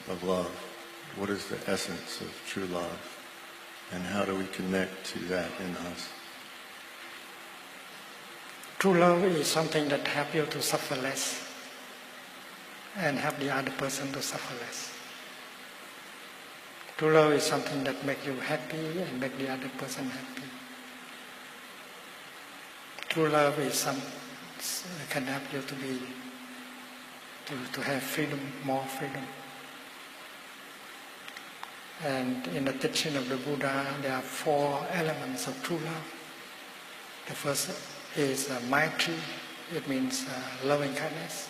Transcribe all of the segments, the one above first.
of love. What is the essence of true love? And how do we connect to that in us? True love is something that helps you to suffer less and help the other person to suffer less. True love is something that makes you happy and make the other person happy. True love is something that can help you to have freedom, more freedom. And in the teaching of the Buddha, there are 4 elements of true love. The first is Maitri. It means loving kindness.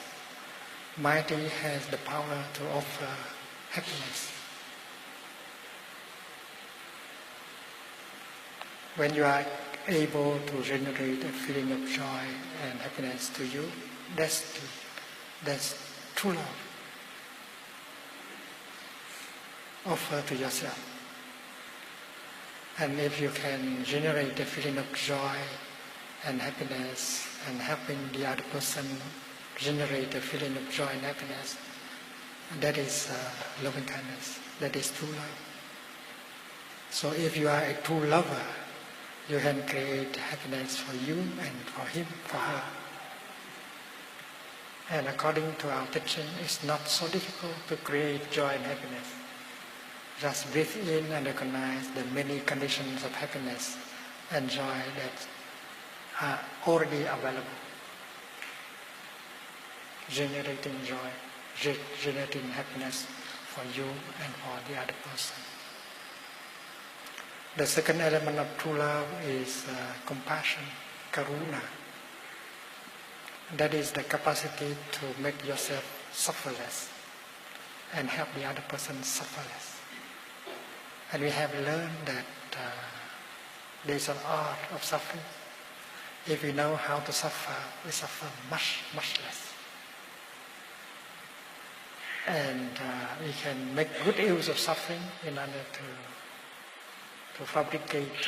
Maitri has the power to offer happiness. When you are able to generate a feeling of joy and happiness to you, that's true love. Offer to yourself. And if you can generate a feeling of joy and happiness and helping the other person generate a feeling of joy and happiness, that is loving kindness. That is true love. So if you are a true lover, you can create happiness for you and for him, for her. And according to our teaching, it's not so difficult to create joy and happiness. Just breathe in and recognize the many conditions of happiness and joy that are already available. Generating joy, generating happiness for you and for the other person. The second element of true love is compassion, karuna. That is the capacity to make yourself suffer less and help the other person suffer less. And we have learned that there is an art of suffering. If we know how to suffer, we suffer much, much less. And we can make good use of suffering in order to fabricate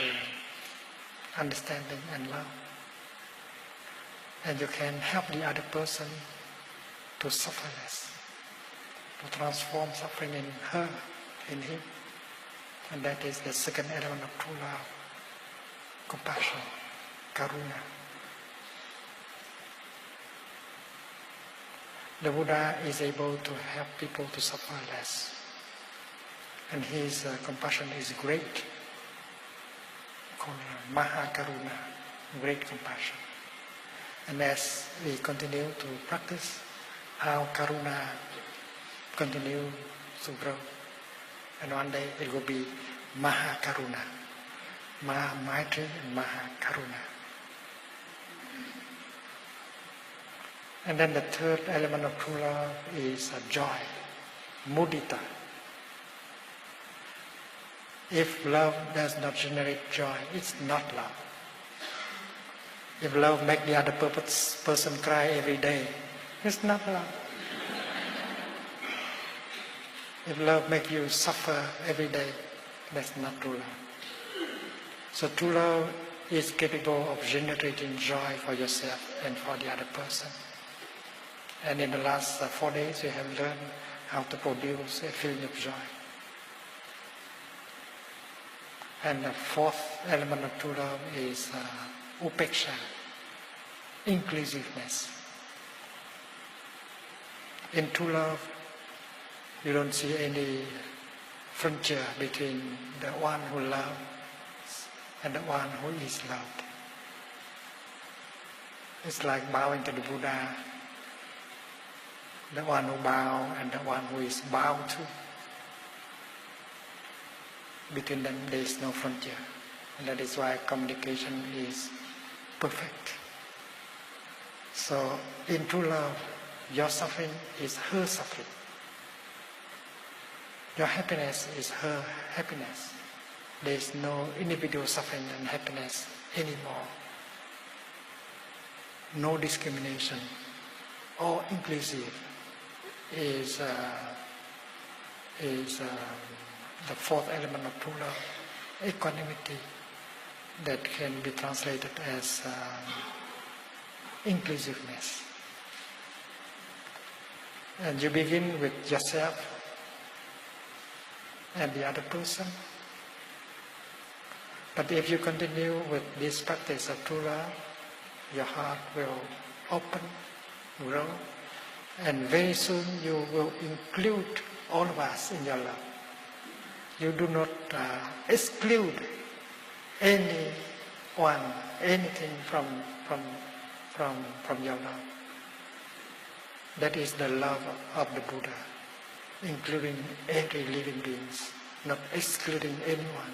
understanding and love. And you can help the other person to suffer less, to transform suffering in her, in him. And that is the second element of true love, compassion, karuna. The Buddha is able to help people to suffer less. And his compassion is great, called Mahakaruna, great compassion. And as we continue to practice, our karuna continue to grow. And one day it will be Mahakaruna, Maha-Maitri and Mahakaruna. And then the third element of true love is joy, mudita. If love does not generate joy, it's not love. If love makes the other person cry every day, it's not love. If love makes you suffer every day, that's not true love. So true love is capable of generating joy for yourself and for the other person. And in the last 4 days, we have learned how to produce a feeling of joy. And the fourth element of true love is upeksha, inclusiveness. In true love, you don't see any frontier between the one who loves and the one who is loved. It's like bowing to the Buddha, the one who bows and the one who is bowed to. Between them there is no frontier. And that is why communication is perfect. So in true love, your suffering is her suffering. Your happiness is her happiness. There is no individual suffering and happiness anymore. No discrimination. All inclusive is the fourth element of true love, equanimity, that can be translated as inclusiveness. And you begin with yourself and the other person. But if you continue with this practice of true love, your heart will open, grow, and very soon you will include all of us in your love. You do not exclude anyone, anything from your love. That is the love of the Buddha, including every living being, not excluding anyone.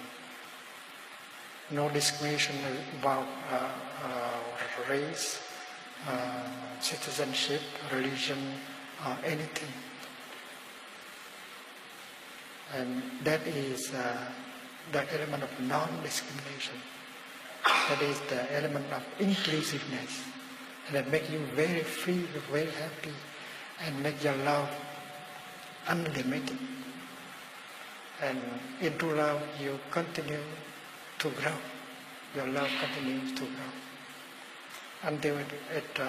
No discrimination about race, citizenship, religion, or anything. And that is the element of non-discrimination. That is the element of inclusiveness. And that makes you very free, very happy, and make your love unlimited. And in true love, you continue to grow. Your love continues to grow until it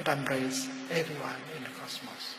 embraces everyone in the cosmos.